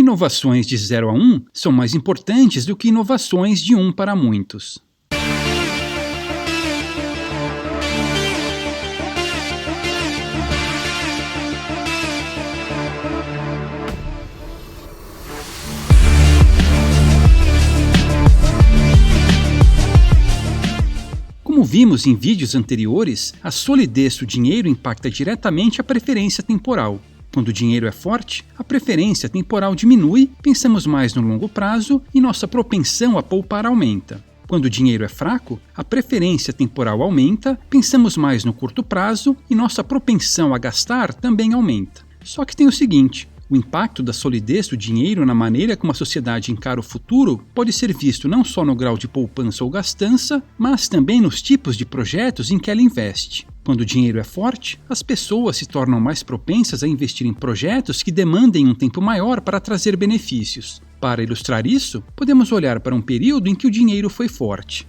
inovações de 0 a 1 são mais importantes do que inovações de 1 para muitos. Como vimos em vídeos anteriores, a solidez do dinheiro impacta diretamente a preferência temporal. Quando o dinheiro é forte, a preferência temporal diminui, pensamos mais no longo prazo e nossa propensão a poupar aumenta. Quando o dinheiro é fraco, a preferência temporal aumenta, pensamos mais no curto prazo e nossa propensão a gastar também aumenta. Só que tem o seguinte: o impacto da solidez do dinheiro na maneira como a sociedade encara o futuro pode ser visto não só no grau de poupança ou gastança, mas também nos tipos de projetos em que ela investe. Quando o dinheiro é forte, as pessoas se tornam mais propensas a investir em projetos que demandem um tempo maior para trazer benefícios. Para ilustrar isso, podemos olhar para um período em que o dinheiro foi forte.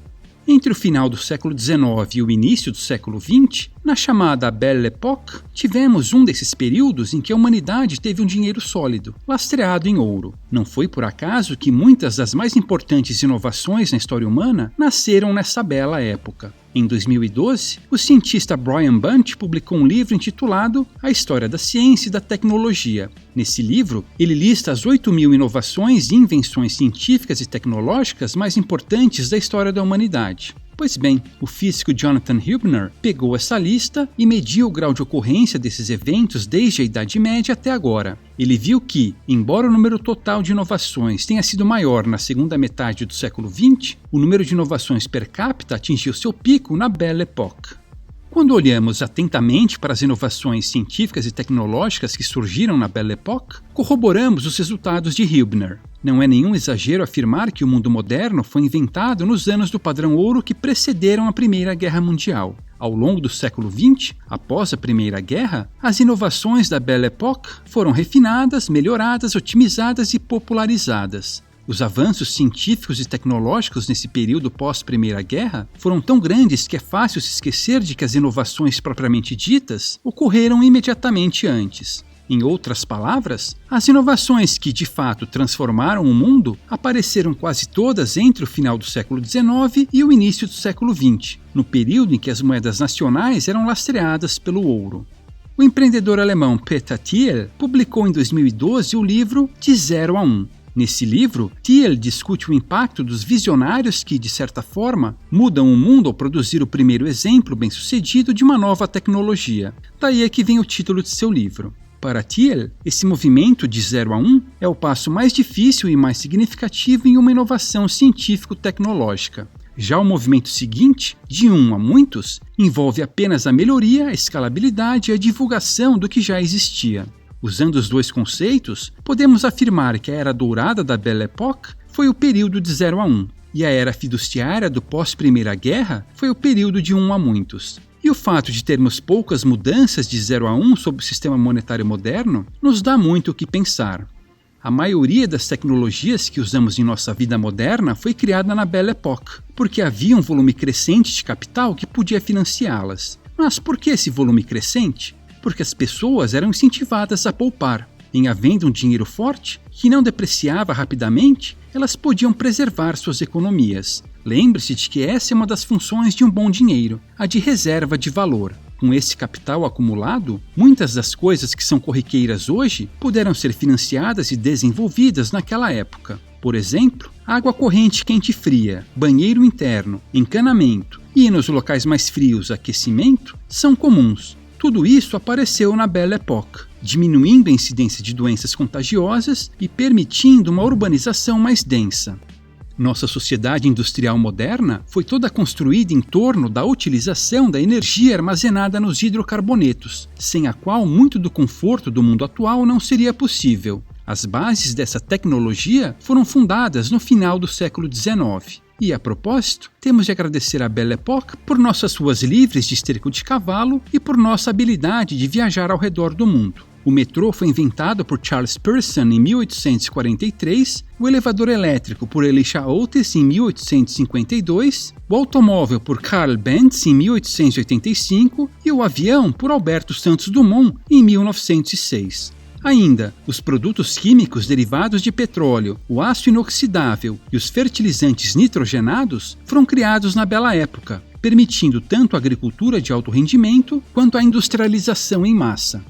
Entre o final do século XIX e o início do século XX, na chamada Belle Époque, tivemos um desses períodos em que a humanidade teve um dinheiro sólido, lastreado em ouro. Não foi por acaso que muitas das mais importantes inovações na história humana nasceram nessa bela época. Em 2012, o cientista Brian Bunch publicou um livro intitulado A História da Ciência e da Tecnologia. Nesse livro, ele lista as 8.000 inovações e invenções científicas e tecnológicas mais importantes da história da humanidade. Pois bem, o físico Jonathan Hübner pegou essa lista e mediu o grau de ocorrência desses eventos desde a Idade Média até agora. Ele viu que, embora o número total de inovações tenha sido maior na segunda metade do século XX, o número de inovações per capita atingiu seu pico na Belle Époque. Quando olhamos atentamente para as inovações científicas e tecnológicas que surgiram na Belle Époque, corroboramos os resultados de Hübner. Não é nenhum exagero afirmar que o mundo moderno foi inventado nos anos do padrão ouro que precederam a Primeira Guerra Mundial. Ao longo do século XX, após a Primeira Guerra, as inovações da Belle Époque foram refinadas, melhoradas, otimizadas e popularizadas. Os avanços científicos e tecnológicos nesse período pós-Primeira Guerra foram tão grandes que é fácil se esquecer de que as inovações propriamente ditas ocorreram imediatamente antes. Em outras palavras, as inovações que de fato transformaram o mundo apareceram quase todas entre o final do século XIX e o início do século XX, no período em que as moedas nacionais eram lastreadas pelo ouro. O empreendedor alemão Peter Thiel publicou em 2012 o livro De 0 a 1. Nesse livro, Thiel discute o impacto dos visionários que, de certa forma, mudam o mundo ao produzir o primeiro exemplo bem-sucedido de uma nova tecnologia. Daí é que vem o título de seu livro. Para Thiel, esse movimento de 0 a 1 é o passo mais difícil e mais significativo em uma inovação científico-tecnológica. Já o movimento seguinte, de 1 a muitos, envolve apenas a melhoria, a escalabilidade e a divulgação do que já existia. Usando os dois conceitos, podemos afirmar que a era dourada da Belle Époque foi o período de 0 a 1, e a era fiduciária do pós-Primeira Guerra foi o período de 1 a muitos. E o fato de termos poucas mudanças de 0 a 1 sob o sistema monetário moderno nos dá muito o que pensar. A maioria das tecnologias que usamos em nossa vida moderna foi criada na Belle Époque, porque havia um volume crescente de capital que podia financiá-las. Mas por que esse volume crescente? Porque as pessoas eram incentivadas a poupar. Em havendo um dinheiro forte, que não depreciava rapidamente, elas podiam preservar suas economias. Lembre-se de que essa é uma das funções de um bom dinheiro, a de reserva de valor. Com esse capital acumulado, muitas das coisas que são corriqueiras hoje puderam ser financiadas e desenvolvidas naquela época. Por exemplo, água corrente quente e fria, banheiro interno, encanamento e, nos locais mais frios, aquecimento, são comuns. Tudo isso apareceu na Belle Époque, diminuindo a incidência de doenças contagiosas e permitindo uma urbanização mais densa. Nossa sociedade industrial moderna foi toda construída em torno da utilização da energia armazenada nos hidrocarbonetos, sem a qual muito do conforto do mundo atual não seria possível. As bases dessa tecnologia foram fundadas no final do século XIX. E, a propósito, temos de agradecer à Belle Époque por nossas ruas livres de esterco de cavalo e por nossa habilidade de viajar ao redor do mundo. O metrô foi inventado por Charles Pearson em 1843, o elevador elétrico por Elisha Otis em 1852, o automóvel por Carl Benz em 1885 e o avião por Alberto Santos Dumont em 1906. Ainda, os produtos químicos derivados de petróleo, o aço inoxidável e os fertilizantes nitrogenados foram criados na Bela Época, permitindo tanto a agricultura de alto rendimento quanto a industrialização em massa.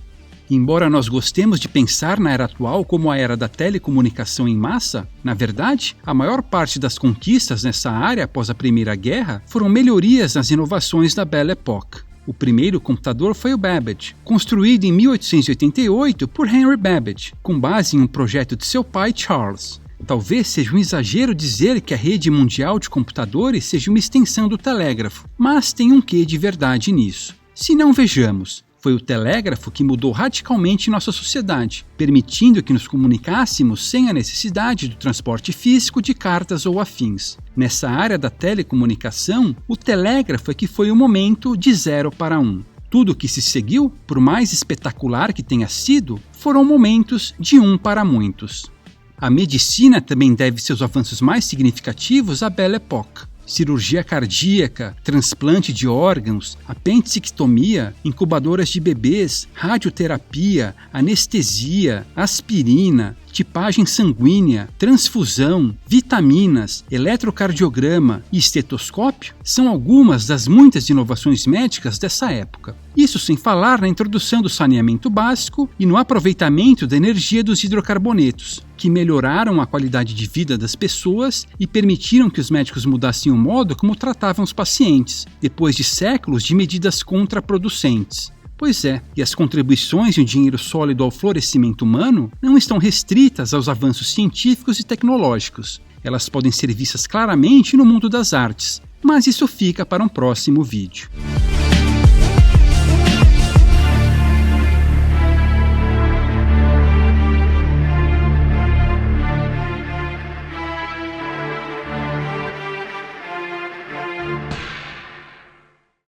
Embora nós gostemos de pensar na era atual como a era da telecomunicação em massa, na verdade, a maior parte das conquistas nessa área após a Primeira Guerra foram melhorias nas inovações da Belle Époque. O primeiro computador foi o Babbage, construído em 1888 por Henry Babbage, com base em um projeto de seu pai Charles. Talvez seja um exagero dizer que a rede mundial de computadores seja uma extensão do telégrafo, mas tem um quê de verdade nisso. Se não, vejamos. Foi o telégrafo que mudou radicalmente nossa sociedade, permitindo que nos comunicássemos sem a necessidade do transporte físico de cartas ou afins. Nessa área da telecomunicação, o telégrafo é que foi o momento de 0 para 1. Tudo o que se seguiu, por mais espetacular que tenha sido, foram momentos de 1 para muitos. A medicina também deve seus avanços mais significativos à Belle Époque. Cirurgia cardíaca, transplante de órgãos, apendicectomia, incubadoras de bebês, radioterapia, anestesia, aspirina, tipagem sanguínea, transfusão, vitaminas, eletrocardiograma e estetoscópio são algumas das muitas inovações médicas dessa época. Isso sem falar na introdução do saneamento básico e no aproveitamento da energia dos hidrocarbonetos, que melhoraram a qualidade de vida das pessoas e permitiram que os médicos mudassem o modo como tratavam os pacientes, depois de séculos de medidas contraproducentes. Pois é, e as contribuições de um dinheiro sólido ao florescimento humano não estão restritas aos avanços científicos e tecnológicos. Elas podem ser vistas claramente no mundo das artes, mas isso fica para um próximo vídeo.